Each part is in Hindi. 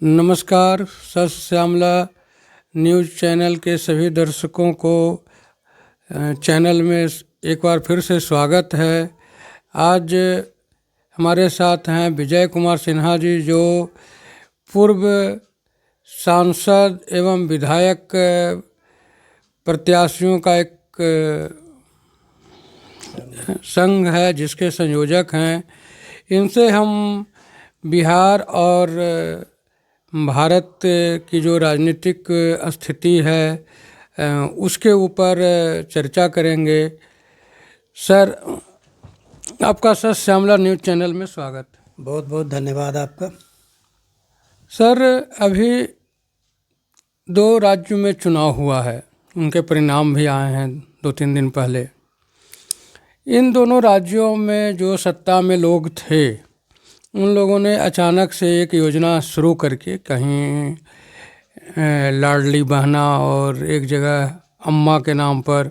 नमस्कार। सत श्यामला न्यूज़ चैनल के सभी दर्शकों को चैनल में एक बार फिर से स्वागत है। आज हमारे साथ हैं विजय कुमार सिन्हा जी, जो पूर्व सांसद एवं विधायक प्रत्याशियों का एक संघ है जिसके संयोजक हैं। इनसे हम बिहार और भारत की जो राजनीतिक स्थिति है उसके ऊपर चर्चा करेंगे। सर, आपका सत श्यामला न्यूज़ चैनल में स्वागत। बहुत बहुत धन्यवाद आपका। सर, अभी 2 राज्यों में चुनाव हुआ है, उनके परिणाम भी आए हैं 2-3 दिन पहले। इन दोनों राज्यों में जो सत्ता में लोग थे, उन लोगों ने अचानक से एक योजना शुरू करके, कहीं लाडली बहना और एक जगह अम्मा के नाम पर,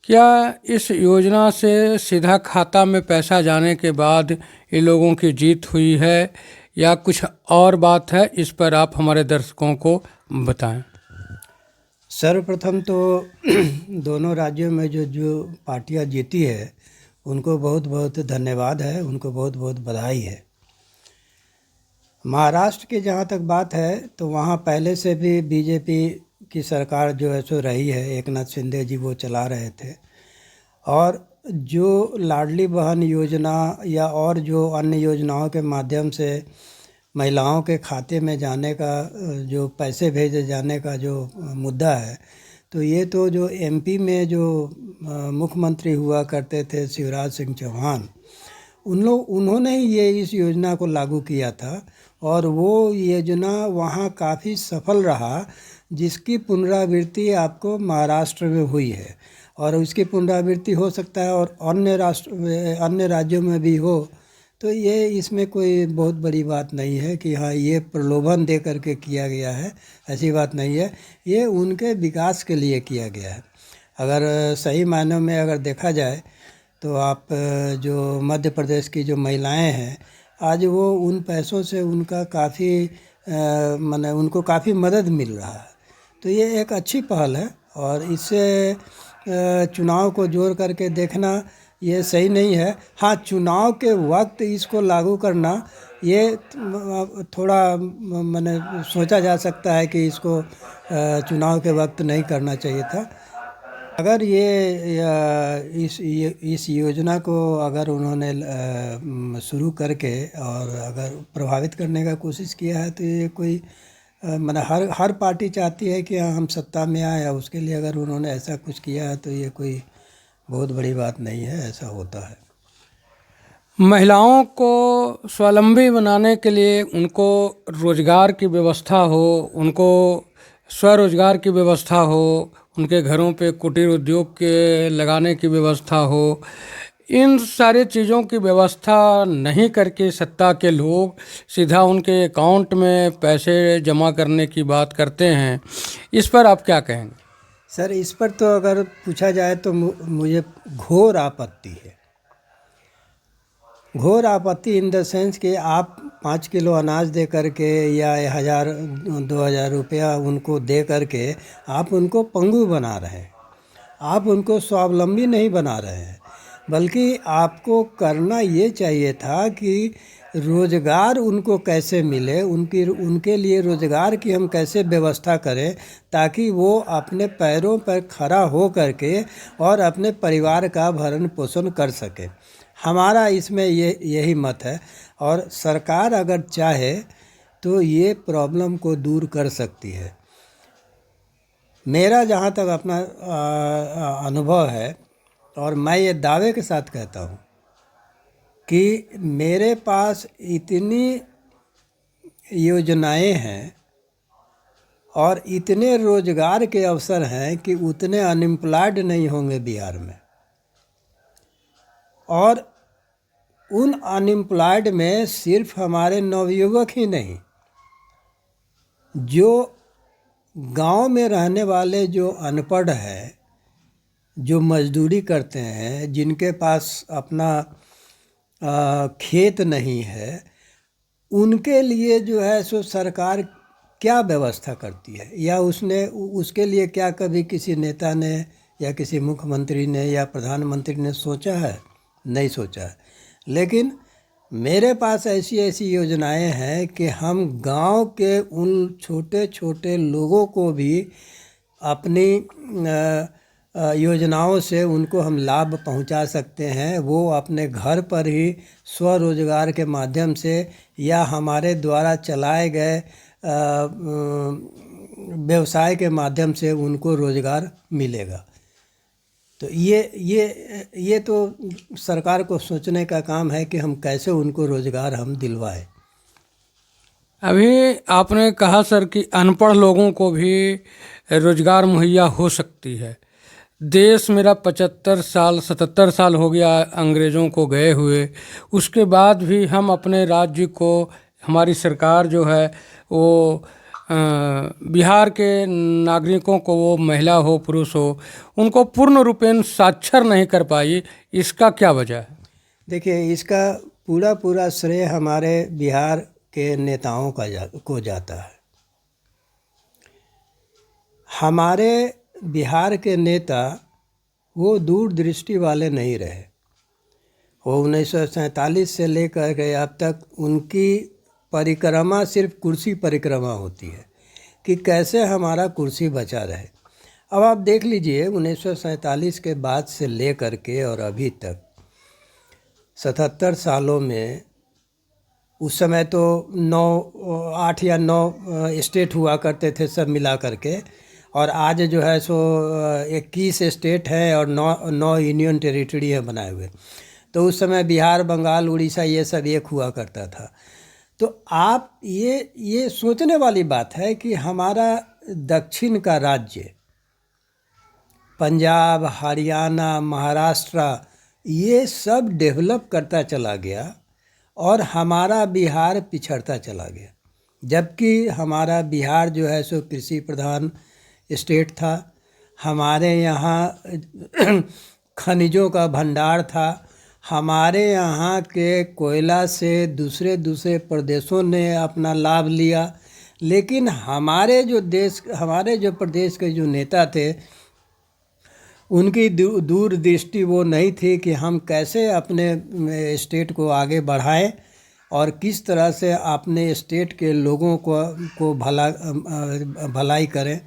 क्या इस योजना से सीधा खाता में पैसा जाने के बाद ये लोगों की जीत हुई है या कुछ और बात है? इस पर आप हमारे दर्शकों को बताएं। सर्वप्रथम तो दोनों राज्यों में जो पार्टियां जीती है उनको बहुत बहुत धन्यवाद है, उनको बहुत बहुत बधाई है। महाराष्ट्र की जहाँ तक बात है तो वहाँ पहले से भी बीजेपी की सरकार जो है सो रही है, एकनाथ शिंदे जी वो चला रहे थे। और जो लाडली बहन योजना या और जो अन्य योजनाओं के माध्यम से महिलाओं के खाते में जाने का, जो पैसे भेजे जाने का जो मुद्दा है, तो ये तो जो एमपी में जो मुख्यमंत्री हुआ करते थे शिवराज सिंह चौहान, उन्होंने ही ये इस योजना को लागू किया था और वो योजना वहाँ काफ़ी सफल रहा, जिसकी पुनरावृत्ति आपको महाराष्ट्र में हुई है और उसकी पुनरावृत्ति हो सकता है और अन्य राज्यों में भी हो। तो ये इसमें कोई बहुत बड़ी बात नहीं है कि हाँ ये प्रलोभन दे करके किया गया है, ऐसी बात नहीं है। ये उनके विकास के लिए किया गया है। अगर सही मायनों में अगर देखा जाए तो आप जो मध्य प्रदेश की जो महिलाएं हैं, आज वो उन पैसों से उनका काफ़ी माने उनको काफ़ी मदद मिल रहा है। तो ये एक अच्छी पहल है और इससे चुनाव को जोड़ करके देखना ये सही नहीं है। हाँ, चुनाव के वक्त इसको लागू करना ये थोड़ा माने सोचा जा सकता है कि इसको चुनाव के वक्त नहीं करना चाहिए था। अगर इस योजना को अगर उन्होंने शुरू करके और अगर प्रभावित करने का कोशिश किया है तो ये कोई माने हर पार्टी चाहती है कि हम सत्ता में आए, उसके लिए अगर उन्होंने ऐसा कुछ किया है तो ये कोई बहुत बड़ी बात नहीं है, ऐसा होता है। महिलाओं को स्वावलंबी बनाने के लिए उनको रोजगार की व्यवस्था हो, उनको स्वरोजगार की व्यवस्था हो, उनके घरों पे कुटीर उद्योग के लगाने की व्यवस्था हो, इन सारी चीज़ों की व्यवस्था नहीं करके सत्ता के लोग सीधा उनके अकाउंट में पैसे जमा करने की बात करते हैं। इस पर आप क्या कहेंगे? सर, इस पर तो अगर पूछा जाए तो मुझे घोर आपत्ति है। घोर आपत्ति इन द सेंस कि आप 5 किलो अनाज दे करके या 1000-2000 रुपया उनको दे करके आप उनको पंगु बना रहे हैं, आप उनको स्वावलंबी नहीं बना रहे हैं। बल्कि आपको करना ये चाहिए था कि रोज़गार उनको कैसे मिले, उनके लिए रोज़गार की हम कैसे व्यवस्था करें ताकि वो अपने पैरों पर खड़ा हो करके और अपने परिवार का भरण पोषण कर सके। हमारा इसमें यही मत है और सरकार अगर चाहे तो ये प्रॉब्लम को दूर कर सकती है। मेरा जहाँ तक अपना अनुभव है और मैं ये दावे के साथ कहता हूँ कि मेरे पास इतनी योजनाएं हैं और इतने रोजगार के अवसर हैं कि उतने अनएम्प्लॉयड नहीं होंगे बिहार में। और उन अनएम्प्लॉयड में सिर्फ हमारे नवयुवक ही नहीं, जो गांव में रहने वाले जो अनपढ़ हैं, जो मजदूरी करते हैं, जिनके पास अपना खेत नहीं है, उनके लिए जो है सो सरकार क्या व्यवस्था करती है, या उसके लिए क्या कभी किसी नेता ने या किसी मुख्यमंत्री ने या प्रधानमंत्री ने सोचा है? नहीं सोचा है। लेकिन मेरे पास ऐसी ऐसी योजनाएं हैं कि हम गांव के उन छोटे छोटे लोगों को भी अपनी योजनाओं से उनको हम लाभ पहुंचा सकते हैं। वो अपने घर पर ही स्वरोजगार के माध्यम से या हमारे द्वारा चलाए गए व्यवसाय के माध्यम से उनको रोजगार मिलेगा। तो ये तो सरकार को सोचने का काम है कि हम कैसे उनको रोजगार हम दिलवाएं। अभी आपने कहा सर कि अनपढ़ लोगों को भी रोजगार मुहैया हो सकती है। देश मेरा 75 साल 77 साल हो गया अंग्रेज़ों को गए हुए, उसके बाद भी हम अपने राज्य को, हमारी सरकार जो है वो बिहार के नागरिकों को, वो महिला हो पुरुष हो, उनको पूर्ण रूपेण साक्षर नहीं कर पाई। इसका क्या वजह है? देखिए, इसका पूरा पूरा श्रेय हमारे बिहार के नेताओं को जाता है। हमारे बिहार के नेता वो दूरदृष्टि वाले नहीं रहे। वो 1947 से लेकर के अब तक उनकी परिक्रमा सिर्फ कुर्सी परिक्रमा होती है कि कैसे हमारा कुर्सी बचा रहे। अब आप देख लीजिए, 1947 के बाद से लेकर के और अभी तक 77 सालों में, उस समय तो 8 या 9 स्टेट हुआ करते थे सब मिला करके, और आज जो है सो 21 स्टेट हैं और 9 यूनियन टेरिटरी हैं बनाए हुए। तो उस समय बिहार, बंगाल, उड़ीसा ये सब एक हुआ करता था। तो आप ये सोचने वाली बात है कि हमारा दक्षिण का राज्य, पंजाब, हरियाणा, महाराष्ट्र, ये सब डेवलप करता चला गया और हमारा बिहार पिछड़ता चला गया। जबकि हमारा बिहार जो है सो कृषि प्रधान स्टेट था। हमारे यहाँ खनिजों का भंडार था। हमारे यहाँ के कोयला से दूसरे प्रदेशों ने अपना लाभ लिया। लेकिन हमारे जो प्रदेश के जो नेता थे, उनकी दूरदृष्टि वो नहीं थी कि हम कैसे अपने स्टेट को आगे बढ़ाएं और किस तरह से अपने स्टेट के लोगों को भलाई करें।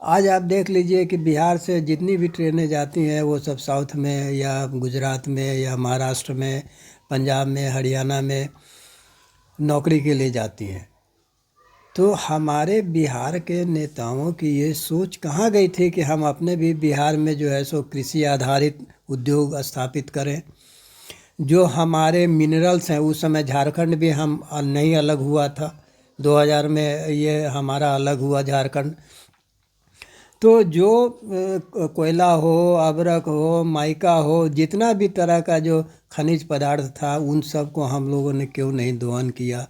आज आप देख लीजिए कि बिहार से जितनी भी ट्रेनें जाती हैं वो सब साउथ में या गुजरात में या महाराष्ट्र में, पंजाब में, हरियाणा में नौकरी के लिए जाती हैं। तो हमारे बिहार के नेताओं की ये सोच कहाँ गई थी कि हम अपने भी बिहार में जो है सो कृषि आधारित उद्योग स्थापित करें। जो हमारे मिनरल्स हैं, उस समय झारखंड भी हम नहीं अलग हुआ था, 2000 में ये हमारा अलग हुआ झारखंड। तो जो कोयला हो, अबरक हो, माइका हो, जितना भी तरह का जो खनिज पदार्थ था, उन सब को हम लोगों ने क्यों नहीं दोहन किया।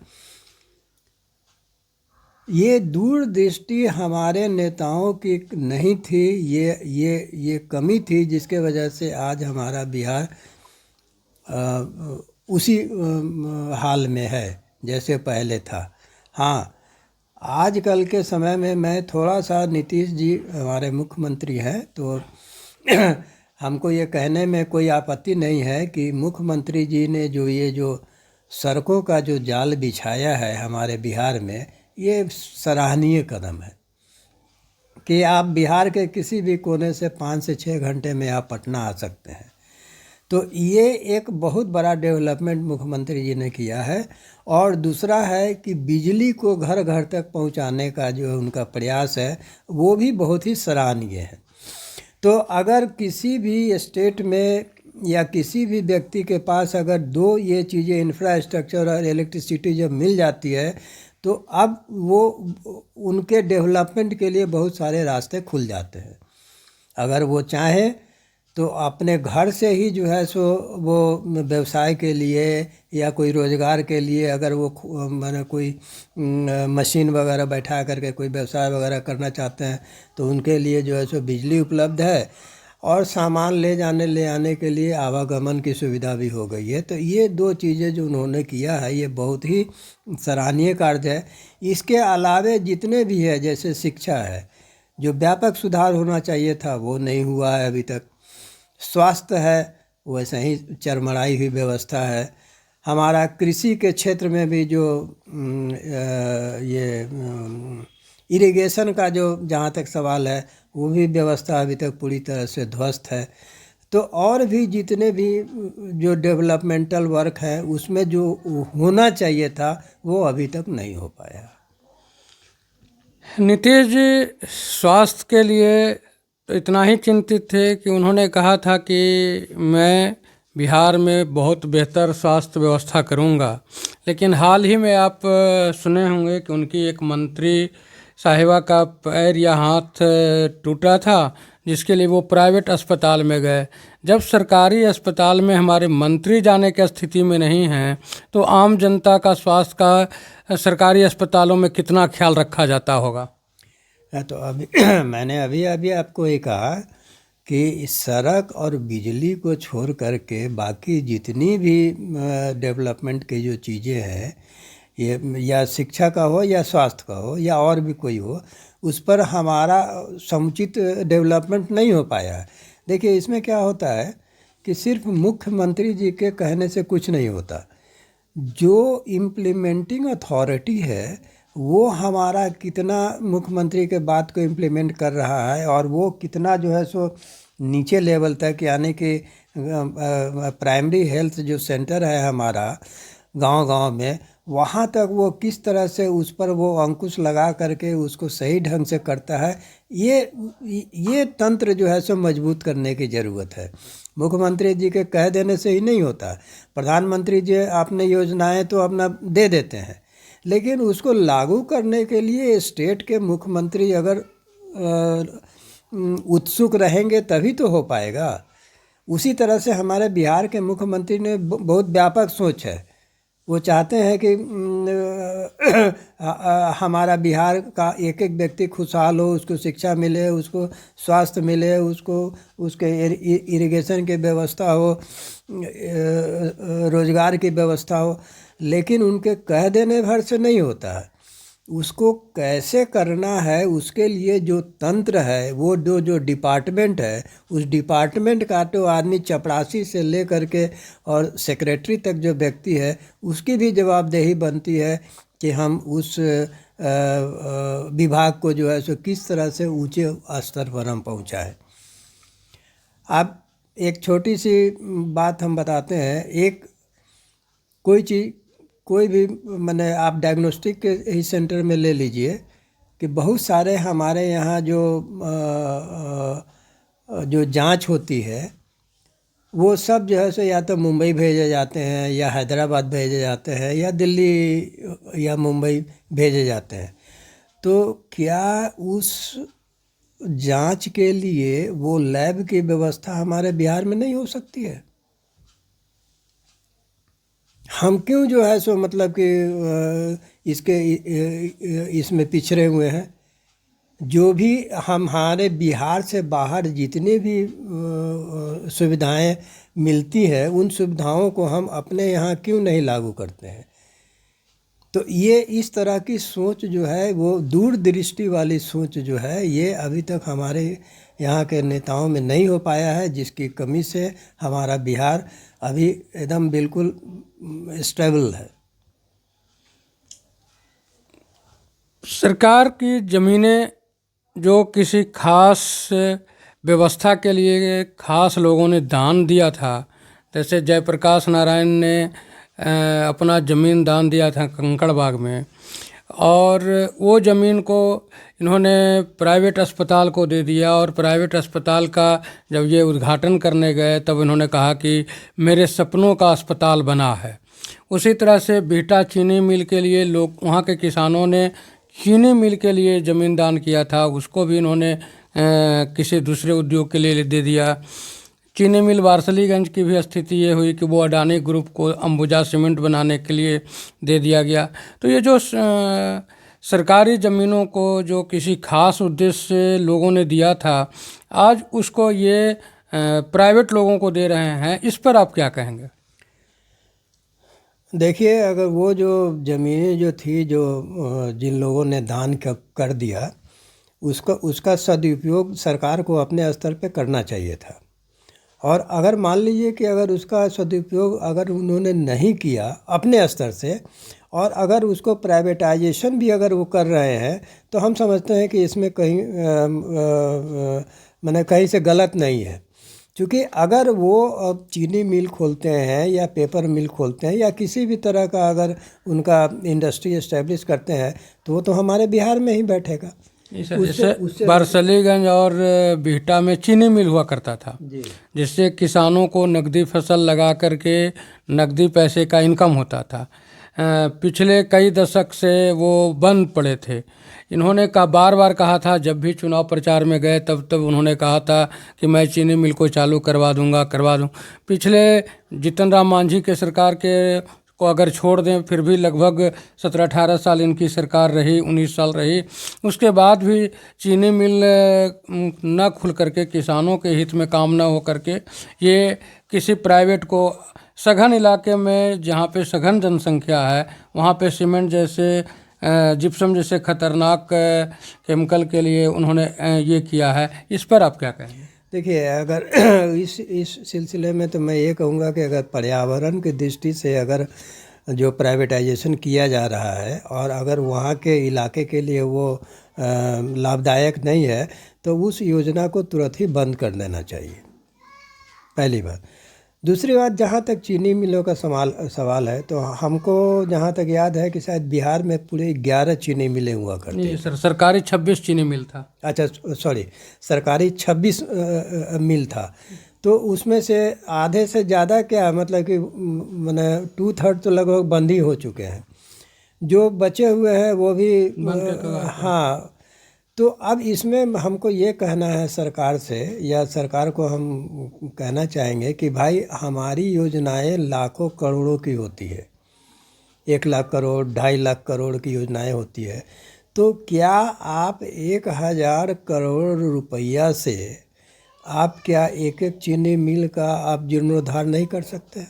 ये दूरदृष्टि हमारे नेताओं की नहीं थी। ये कमी थी जिसके वजह से आज हमारा बिहार उसी हाल में है जैसे पहले था। हाँ, आजकल के समय में मैं थोड़ा सा, नीतीश जी हमारे मुख्यमंत्री हैं, तो हमको ये कहने में कोई आपत्ति नहीं है कि मुख्यमंत्री जी ने जो सड़कों का जो जाल बिछाया है हमारे बिहार में, ये सराहनीय कदम है कि आप बिहार के किसी भी कोने से 5 से 6 घंटे में आप पटना आ सकते हैं। तो ये एक बहुत बड़ा डेवलपमेंट मुख्यमंत्री जी ने किया है। और दूसरा है कि बिजली को घर घर तक पहुंचाने का जो उनका प्रयास है वो भी बहुत ही सराहनीय है। तो अगर किसी भी स्टेट में या किसी भी व्यक्ति के पास अगर 2 ये चीज़ें, इंफ्रास्ट्रक्चर और इलेक्ट्रिसिटी जब मिल जाती है, तो अब वो उनके डेवलपमेंट के लिए बहुत सारे रास्ते खुल जाते हैं। अगर वो चाहें तो अपने घर से ही जो है सो वो व्यवसाय के लिए या कोई रोज़गार के लिए, अगर वो माने कोई मशीन वगैरह बैठा करके कोई व्यवसाय वगैरह करना चाहते हैं, तो उनके लिए जो है सो बिजली उपलब्ध है। और सामान ले आने के लिए आवागमन की सुविधा भी हो गई है। तो ये दो चीज़ें जो उन्होंने किया है ये बहुत ही सराहनीय कार्य है। इसके अलावे जितने भी है, जैसे शिक्षा है, जो व्यापक सुधार होना चाहिए था वो नहीं हुआ है अभी तक। स्वास्थ्य है, वैसे ही चरमराई हुई व्यवस्था है। हमारा कृषि के क्षेत्र में भी जो इरिगेशन का जो जहाँ तक सवाल है, वो भी व्यवस्था अभी तक पूरी तरह से ध्वस्त है। तो और भी जितने भी जो डेवलपमेंटल वर्क है उसमें जो होना चाहिए था वो अभी तक नहीं हो पाया। नीतीश जी स्वास्थ्य के लिए तो इतना ही चिंतित थे कि उन्होंने कहा था कि मैं बिहार में बहुत बेहतर स्वास्थ्य व्यवस्था करूंगा। लेकिन हाल ही में आप सुने होंगे कि उनकी एक मंत्री साहिबा का पैर या हाथ टूटा था, जिसके लिए वो प्राइवेट अस्पताल में गए। जब सरकारी अस्पताल में हमारे मंत्री जाने की स्थिति में नहीं हैं, तो आम जनता का स्वास्थ्य का सरकारी अस्पतालों में कितना ख्याल रखा जाता होगा। तो अभी मैंने अभी आपको ये कहा कि सड़क और बिजली को छोड़ करके बाकी जितनी भी डेवलपमेंट की जो चीज़ें हैं, ये या शिक्षा का हो या स्वास्थ्य का हो या और भी कोई हो, उस पर हमारा समुचित डेवलपमेंट नहीं हो पाया है। देखिए, इसमें क्या होता है कि सिर्फ मुख्यमंत्री जी के कहने से कुछ नहीं होता। जो इम्प्लीमेंटिंग अथॉरिटी है वो हमारा कितना मुख्यमंत्री के बात को इम्प्लीमेंट कर रहा है और वो कितना जो है सो नीचे लेवल तक, यानी कि प्राइमरी हेल्थ जो सेंटर है हमारा गांव-गांव में, वहाँ तक वो किस तरह से उस पर वो अंकुश लगा करके उसको सही ढंग से करता है, ये तंत्र जो है सो मजबूत करने की ज़रूरत है। मुख्यमंत्री जी के कह देने से ही नहीं होता। प्रधानमंत्री जी अपने योजनाएं तो अपना दे देते हैं, लेकिन उसको लागू करने के लिए स्टेट के मुख्यमंत्री अगर उत्सुक रहेंगे तभी तो हो पाएगा। उसी तरह से हमारे बिहार के मुख्यमंत्री ने बहुत व्यापक सोच है। वो चाहते हैं कि हमारा बिहार का एक एक व्यक्ति खुशहाल हो, उसको शिक्षा मिले, उसको स्वास्थ्य मिले, उसको उसके इरिगेशन की व्यवस्था हो, रोजगार की व्यवस्था हो। लेकिन उनके कह देने भर से नहीं होता है। उसको कैसे करना है, उसके लिए जो तंत्र है, वो जो डिपार्टमेंट है, उस डिपार्टमेंट का तो आदमी चपरासी से ले करके और सेक्रेटरी तक जो व्यक्ति है उसकी भी जवाबदेही बनती है कि हम उस विभाग को जो है सो किस तरह से ऊंचे स्तर पर हम पहुँचाएँ। अब एक छोटी सी बात हम बताते हैं। एक कोई भी मैंने आप डायग्नोस्टिक के ही सेंटर में ले लीजिए कि बहुत सारे हमारे यहाँ जो जांच होती है वो सब जो है सो या तो मुंबई भेजे जाते हैं या हैदराबाद भेजे जाते हैं या दिल्ली या मुंबई भेजे जाते हैं। तो क्या उस जांच के लिए वो लैब की व्यवस्था हमारे बिहार में नहीं हो सकती है? हम क्यों जो है सो मतलब कि इसमें पिछड़े हुए हैं? जो भी हमारे बिहार से बाहर जितनी भी सुविधाएं मिलती हैं, उन सुविधाओं को हम अपने यहाँ क्यों नहीं लागू करते हैं? तो ये इस तरह की सोच जो है, वो दूरदृष्टि वाली सोच जो है, ये अभी तक हमारे यहाँ के नेताओं में नहीं हो पाया है, जिसकी कमी से हमारा बिहार अभी एकदम बिल्कुल स्टेबल है। सरकार की ज़मीनें जो किसी खास व्यवस्था के लिए खास लोगों ने दान दिया था, जैसे जयप्रकाश नारायण ने अपना ज़मीन दान दिया था कंकड़बाग में, और वो ज़मीन को इन्होंने प्राइवेट अस्पताल को दे दिया। और प्राइवेट अस्पताल का जब ये उद्घाटन करने गए तब इन्होंने कहा कि मेरे सपनों का अस्पताल बना है। उसी तरह से बिहटा चीनी मिल के लिए लोग, वहाँ के किसानों ने चीनी मिल के लिए ज़मीन दान किया था, उसको भी इन्होंने किसी दूसरे उद्योग के लिए दे दिया। चीनी मिल वारसलीगंज की भी स्थिति ये हुई कि वो अडानी ग्रुप को अंबुजा सीमेंट बनाने के लिए दे दिया गया। तो ये जो सरकारी ज़मीनों को जो किसी खास उद्देश्य से लोगों ने दिया था, आज उसको ये प्राइवेट लोगों को दे रहे हैं, इस पर आप क्या कहेंगे? देखिए, अगर वो जो ज़मीनें जो थी, जो जिन लोगों ने दान कर दिया, उसका सदुपयोग सरकार को अपने स्तर पे करना चाहिए था। और अगर मान लीजिए कि अगर उसका सदुपयोग अगर उन्होंने नहीं किया अपने स्तर से, और अगर उसको प्राइवेटाइजेशन भी अगर वो कर रहे हैं, तो हम समझते हैं कि इसमें कहीं माने कहीं से गलत नहीं है। क्योंकि अगर वो अब चीनी मिल खोलते हैं या पेपर मिल खोलते हैं या किसी भी तरह का अगर उनका इंडस्ट्री इस्टेब्लिश करते हैं, तो वो तो हमारे बिहार में ही बैठेगा। जैसे बरसलीगंज और बिहटा में चीनी मिल हुआ करता था, जी जिससे किसानों को नकदी फसल लगा करके नकदी पैसे का इनकम होता था। पिछले कई दशक से वो बंद पड़े थे। इन्होंने बार बार कहा था, जब भी चुनाव प्रचार में गए तब उन्होंने कहा था कि मैं चीनी मिल को चालू करवा दूँ। पिछले जीतन राम मांझी के सरकार के को अगर छोड़ दें, फिर भी लगभग 17-18 साल इनकी सरकार रही, 19 साल रही। उसके बाद भी चीनी मिल न खुल करके, किसानों के हित में काम न हो करके, ये किसी प्राइवेट को सघन इलाके में, जहाँ पे सघन जनसंख्या है, वहाँ पे सीमेंट जैसे जिप्सम जैसे खतरनाक केमिकल के लिए उन्होंने ये किया है। इस पर आप क्या कहेंगे? देखिए, अगर इस सिलसिले में तो मैं ये कहूँगा कि अगर पर्यावरण की दृष्टि से अगर जो प्राइवेटाइजेशन किया जा रहा है और अगर वहाँ के इलाके के लिए वो लाभदायक नहीं है, तो उस योजना को तुरंत ही बंद कर देना चाहिए, पहली बात। दूसरी बात, जहाँ तक चीनी मिलों का सवाल है, तो हमको जहाँ तक याद है कि शायद बिहार में पूरे 11 चीनी मिलें हुआ करती नहीं सर, सरकारी 26 चीनी मिल था। अच्छा, सॉरी, सरकारी 26 मिल था। तो उसमें से आधे से ज़्यादा क्या, मतलब कि मैंने 2/3 तो लगभग बंद ही हो चुके हैं। जो बचे हुए हैं वो भी हाँ। तो अब इसमें हमको ये कहना है सरकार से, या सरकार को हम कहना चाहेंगे कि भाई, हमारी योजनाएं लाखों करोड़ों की होती है, 1 लाख करोड़, 2.5 लाख करोड़ की योजनाएं होती है। तो क्या आप 1000 करोड़ रुपया से आप क्या एक एक चीनी मिल का आप जीर्णोद्धार नहीं कर सकते?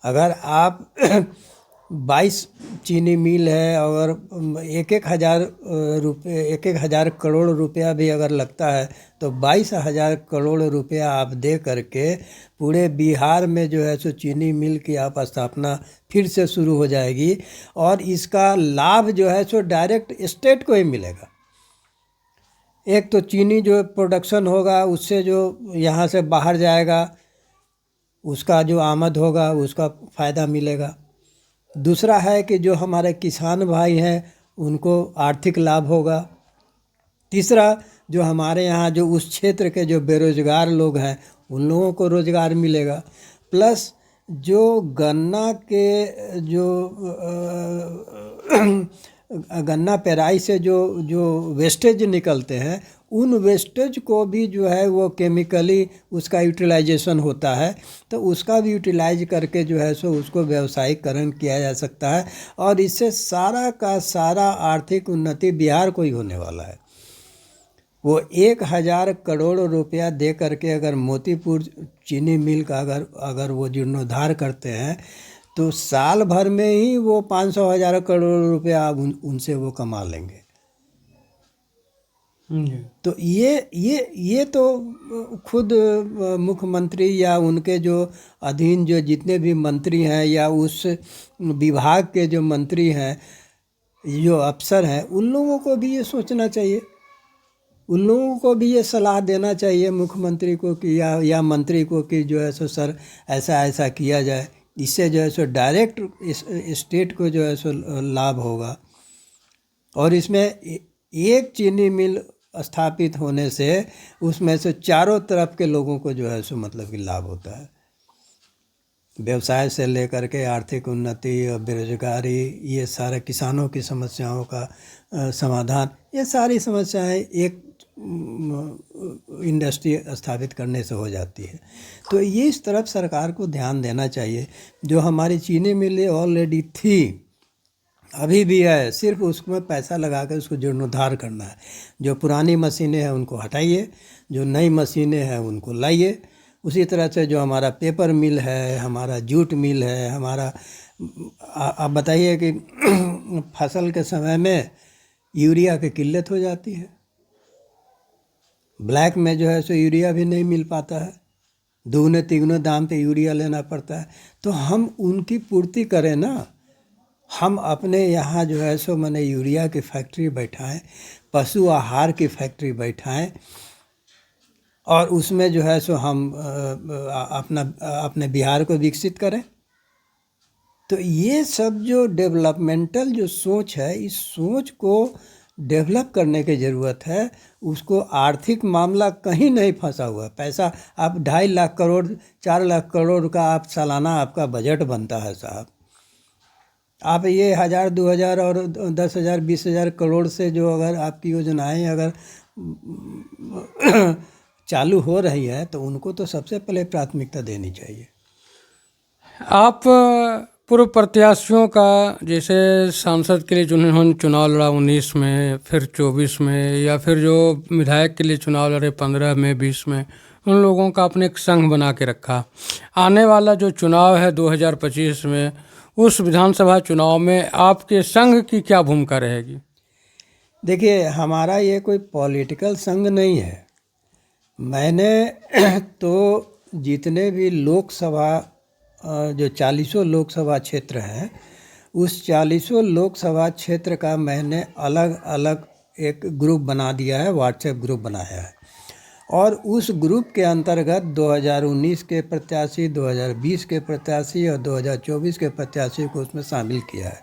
अगर आप 22 चीनी मिल है और 1,000 करोड़ रुपया भी अगर लगता है, तो 22,000 करोड़ रुपया आप दे करके पूरे बिहार में जो है सो चीनी मिल की आप स्थापना फिर से शुरू हो जाएगी। और इसका लाभ जो है सो डायरेक्ट स्टेट को ही मिलेगा। एक तो चीनी जो प्रोडक्शन होगा, उससे जो यहाँ से बाहर जाएगा, उसका जो आमद होगा, उसका फ़ायदा मिलेगा। दूसरा है कि जो हमारे किसान भाई हैं, उनको आर्थिक लाभ होगा। तीसरा, जो हमारे यहाँ जो उस क्षेत्र के जो बेरोजगार लोग हैं, उन लोगों को रोजगार मिलेगा। प्लस जो गन्ना के जो गन्ना पेराई से जो वेस्टेज निकलते हैं, उन वेस्टेज को भी जो है वो केमिकली उसका यूटिलाइजेशन होता है, तो उसका भी यूटिलाइज करके जो है सो उसको व्यावसायिकरण किया जा सकता है। और इससे सारा का सारा आर्थिक उन्नति बिहार को ही होने वाला है। वो 1000 करोड़ रुपया दे करके अगर मोतीपुर चीनी मिल का अगर वो जीर्णोद्धार करते हैं, तो साल भर में ही वो 500,000 करोड़ रुपया उनसे वो कमा लेंगे। तो ये तो खुद मुख्यमंत्री या उनके जो अधीन जो जितने भी मंत्री हैं या उस विभाग के जो मंत्री हैं, जो अफसर हैं, उन लोगों को भी ये सोचना चाहिए। उन लोगों को भी ये सलाह देना चाहिए मुख्यमंत्री को कि या मंत्री को कि जो है सो सर ऐसा ऐसा किया जाए। इससे जो है सो डायरेक्ट स्टेट को जो है सो लाभ होगा। और इसमें एक चीनी मिल स्थापित होने से उसमें से चारों तरफ के लोगों को जो है सो मतलब कि लाभ होता है। व्यवसाय से लेकर के आर्थिक उन्नति और बेरोजगारी, ये सारे किसानों की समस्याओं का समाधान, ये सारी समस्याएं एक इंडस्ट्री स्थापित करने से हो जाती है। तो ये इस तरफ सरकार को ध्यान देना चाहिए। जो हमारी चीनी मिलें ऑलरेडी थी, अभी भी है, सिर्फ उसमें पैसा लगा कर उसको जीर्णोद्धार करना है। जो पुरानी मशीनें हैं उनको हटाइए, जो नई मशीनें हैं उनको लाइए। उसी तरह से जो हमारा पेपर मिल है, हमारा जूट मिल है, हमारा आप बताइए कि फसल के समय में यूरिया की किल्लत हो जाती है, ब्लैक में जो है सो यूरिया भी नहीं मिल पाता है, दुगने तिगने दाम पे यूरिया लेना पड़ता है। तो हम उनकी पूर्ति करें ना, हम अपने यहाँ जो है सो मैंने यूरिया की फैक्ट्री बैठाएं, पशु आहार की फैक्ट्री बैठाएं, और उसमें जो है सो हम अपने बिहार को विकसित करें। तो ये सब जो डेवलपमेंटल जो सोच है, इस सोच को डेवलप करने की ज़रूरत है। उसको आर्थिक मामला कहीं नहीं फंसा हुआ। पैसा आप 2.5 लाख करोड़ 4 लाख करोड़ का आप सालाना आपका बजट बनता है साहब। आप ये 1000 2000 और 10,000 20,000 करोड़ से जो अगर आपकी योजनाएं अगर चालू हो रही है तो उनको तो सबसे पहले प्राथमिकता देनी चाहिए। आप पूर्व प्रत्याशियों का, जैसे सांसद के लिए जिन्होंने चुनाव लड़ा 19 में, फिर 24 में, या फिर जो विधायक के लिए चुनाव लड़े 15 में 20 में, उन लोगों का आपने एक संघ बना के रखा। आने वाला जो चुनाव है 2025 में, उस विधानसभा चुनाव में आपके संघ की क्या भूमिका रहेगी? देखिए, हमारा ये कोई पॉलिटिकल संघ नहीं है। मैंने तो जितने भी लोकसभा जो 40 लोकसभा क्षेत्र हैं, उस 40 लोकसभा क्षेत्र का मैंने अलग अलग एक ग्रुप बना दिया है, व्हाट्सएप ग्रुप बनाया है। और उस ग्रुप के अंतर्गत 2019 के प्रत्याशी, 2020 के प्रत्याशी और 2024 के प्रत्याशी को उसमें शामिल किया है।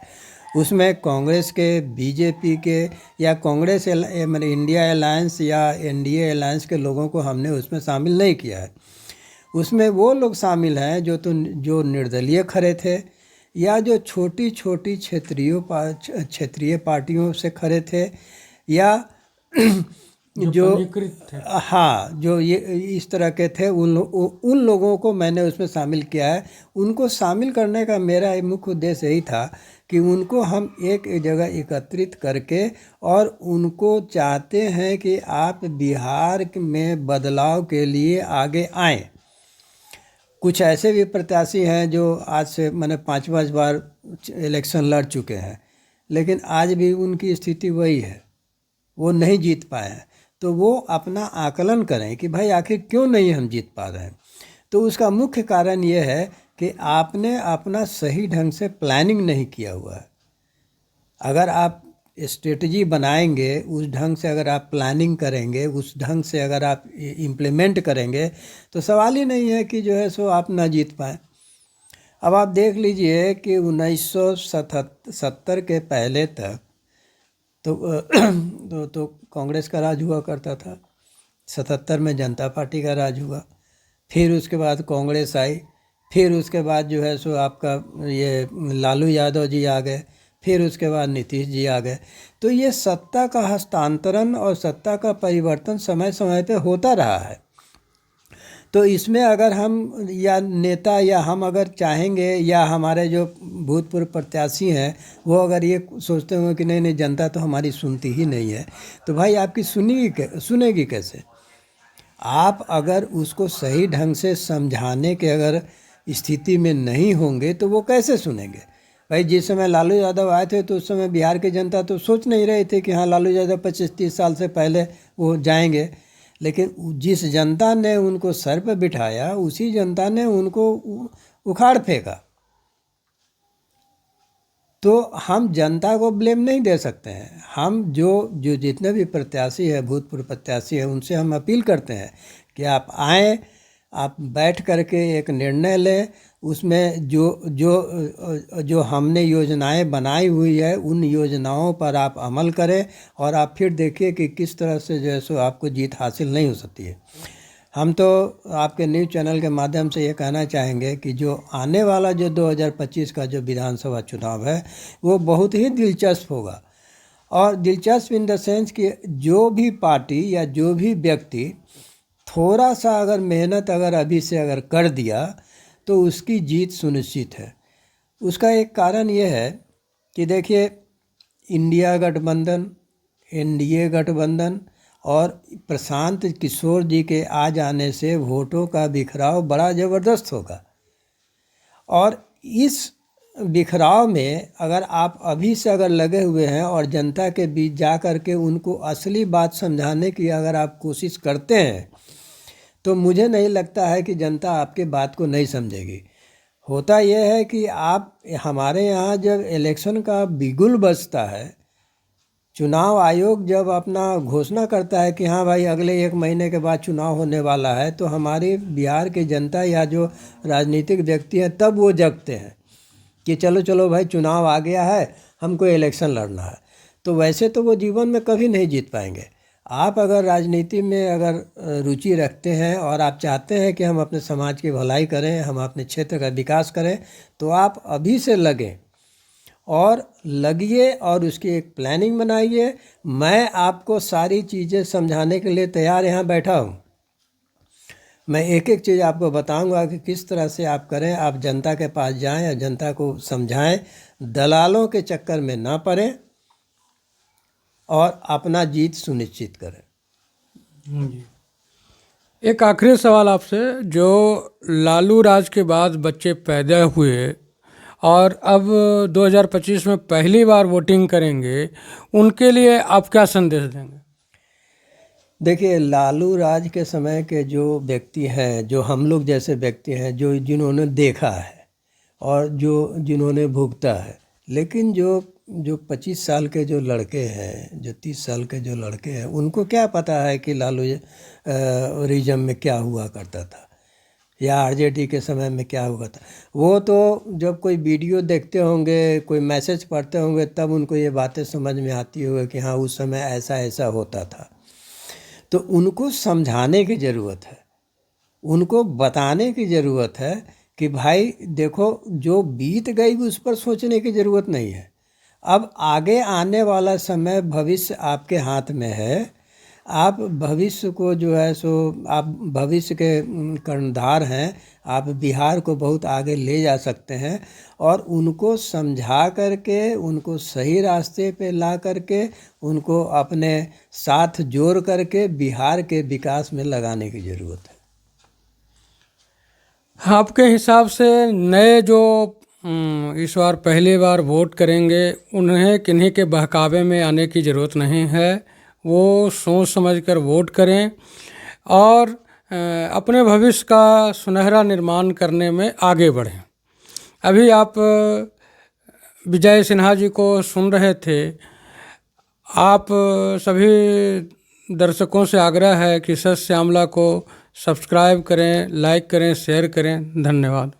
उसमें कांग्रेस के, बीजेपी के या कांग्रेस मतलब इंडिया अलायंस या एनडीए अलायंस के लोगों को हमने उसमें शामिल नहीं किया है। उसमें वो लोग शामिल हैं जो निर्दलीय खड़े थे, या जो छोटी छोटी क्षेत्रीय पार्टियों से खड़े थे, या जो हाँ, जो ये इस तरह के थे, उन लोगों को मैंने उसमें शामिल किया है। उनको शामिल करने का मेरा मुख्य उद्देश्य यही था कि उनको हम एक जगह एकत्रित करके, और उनको चाहते हैं कि आप बिहार में बदलाव के लिए आगे आएं। कुछ ऐसे भी प्रत्याशी हैं जो आज से मैंने 5 बार इलेक्शन लड़ चुके हैं, लेकिन आज भी उनकी स्थिति वही है, वो नहीं जीत पाए हैं। तो वो अपना आकलन करें कि भाई आखिर क्यों नहीं हम जीत पा रहे हैं। तो उसका मुख्य कारण ये है कि आपने अपना सही ढंग से प्लानिंग नहीं किया हुआ है। अगर आप स्ट्रेटजी बनाएंगे, उस ढंग से अगर आप प्लानिंग करेंगे, उस ढंग से अगर आप इम्प्लीमेंट करेंगे, तो सवाल ही नहीं है कि जो है सो आप ना जीत पाएँ। अब आप देख लीजिए कि 1970 के पहले तक तो कांग्रेस का राज हुआ करता था। 77 में जनता पार्टी का राज हुआ, फिर उसके बाद कांग्रेस आई, फिर उसके बाद जो है सो आपका ये लालू यादव जी आ गए, फिर उसके बाद नीतीश जी आ गए। तो ये सत्ता का हस्तांतरण और सत्ता का परिवर्तन समय समय पे होता रहा है। तो इसमें अगर हम या नेता या हम अगर चाहेंगे, या हमारे जो भूतपूर्व प्रत्याशी हैं वो अगर ये सोचते हो कि नहीं जनता तो हमारी सुनती ही नहीं है, तो भाई आपकी सुनेगी कैसे? आप अगर उसको सही ढंग से समझाने के अगर स्थिति में नहीं होंगे तो वो कैसे सुनेंगे? भाई जिस समय लालू यादव आए थे तो उस समय बिहार की जनता तो सोच नहीं रही थी कि हाँ लालू यादव 25-30 साल से पहले वो जाएंगे, लेकिन जिस जनता ने उनको सर पर बिठाया उसी जनता ने उनको उखाड़ फेंका। तो हम जनता को ब्लेम नहीं दे सकते हैं। हम जो जितने भी प्रत्याशी है, भूतपूर्व प्रत्याशी है, उनसे हम अपील करते हैं कि आप आएँ, आप बैठ करके एक निर्णय लें। उसमें जो हमने योजनाएं बनाई हुई है उन योजनाओं पर आप अमल करें, और आप फिर देखिए कि किस तरह से जो है सो आपको जीत हासिल नहीं हो सकती है। हम तो आपके न्यूज़ चैनल के माध्यम से ये कहना चाहेंगे कि जो आने वाला जो 2025 का जो विधानसभा चुनाव है वो बहुत ही दिलचस्प होगा। और दिलचस्प इन द सेंस कि जो भी पार्टी या जो भी व्यक्ति थोड़ा सा अगर मेहनत अगर अभी से अगर कर दिया तो उसकी जीत सुनिश्चित है। उसका एक कारण ये है कि देखिए, इंडिया गठबंधन, एनडीए गठबंधन और प्रशांत किशोर जी के आ जाने से वोटों का बिखराव बड़ा ज़बरदस्त होगा। और इस बिखराव में अगर आप अभी से अगर लगे हुए हैं और जनता के बीच जा कर के उनको असली बात समझाने की अगर आप कोशिश करते हैं, तो मुझे नहीं लगता है कि जनता आपके बात को नहीं समझेगी। होता यह है कि आप हमारे यहाँ जब इलेक्शन का बिगुल बजता है, चुनाव आयोग जब अपना घोषणा करता है कि हाँ भाई अगले 1 महीने के बाद चुनाव होने वाला है, तो हमारी बिहार की जनता या जो राजनीतिक व्यक्ति हैं तब वो जगते हैं कि चलो चलो भाई चुनाव आ गया है, हमको इलेक्शन लड़ना है। तो वैसे तो वो जीवन में कभी नहीं जीत पाएंगे। आप अगर राजनीति में अगर रुचि रखते हैं और आप चाहते हैं कि हम अपने समाज की भलाई करें, हम अपने क्षेत्र का विकास करें, तो आप अभी से लगें और लगिए और उसकी एक प्लानिंग बनाइए। मैं आपको सारी चीज़ें समझाने के लिए तैयार यहाँ बैठा हूँ। मैं एक एक चीज़ आपको बताऊंगा कि किस तरह से आप करें। आप जनता के पास जाएं और जनता को समझाएं, दलालों के चक्कर में ना पड़ें और अपना जीत सुनिश्चित करें। जी, एक आखिरी सवाल आपसे, जो लालू राज के बाद बच्चे पैदा हुए और अब 2025 में पहली बार वोटिंग करेंगे, उनके लिए आप क्या संदेश देंगे? देखिए, लालू राज के समय के जो व्यक्ति हैं, जो हम लोग जैसे व्यक्ति हैं, जो जिन्होंने देखा है और जो जिन्होंने भुगता है, लेकिन जो 25 साल के जो लड़के हैं, जो 30 साल के जो लड़के हैं, उनको क्या पता है कि लालू रिजम में क्या हुआ करता था या आरजेडी के समय में क्या हुआ था। वो तो जब कोई वीडियो देखते होंगे, कोई मैसेज पढ़ते होंगे, तब उनको ये बातें समझ में आती होगी कि हाँ उस समय ऐसा ऐसा होता था। तो उनको समझाने की ज़रूरत है, उनको बताने की ज़रूरत है कि भाई देखो जो बीत गई उस पर सोचने की ज़रूरत नहीं है। अब आगे आने वाला समय, भविष्य आपके हाथ में है। आप भविष्य को जो है सो आप भविष्य के कर्णधार हैं। आप बिहार को बहुत आगे ले जा सकते हैं और उनको समझा करके, उनको सही रास्ते पे ला करके, उनको अपने साथ जोड़ करके बिहार के विकास में लगाने की ज़रूरत है। आपके हिसाब से नए जो इस बार पहली बार वोट करेंगे, उन्हें किन्हीं के बहकावे में आने की ज़रूरत नहीं है। वो सोच समझकर वोट करें और अपने भविष्य का सुनहरा निर्माण करने में आगे बढ़ें। अभी आप विजय सिन्हा जी को सुन रहे थे। आप सभी दर्शकों से आग्रह है कि सच श्यामला को सब्सक्राइब करें, लाइक करें, शेयर करें। धन्यवाद।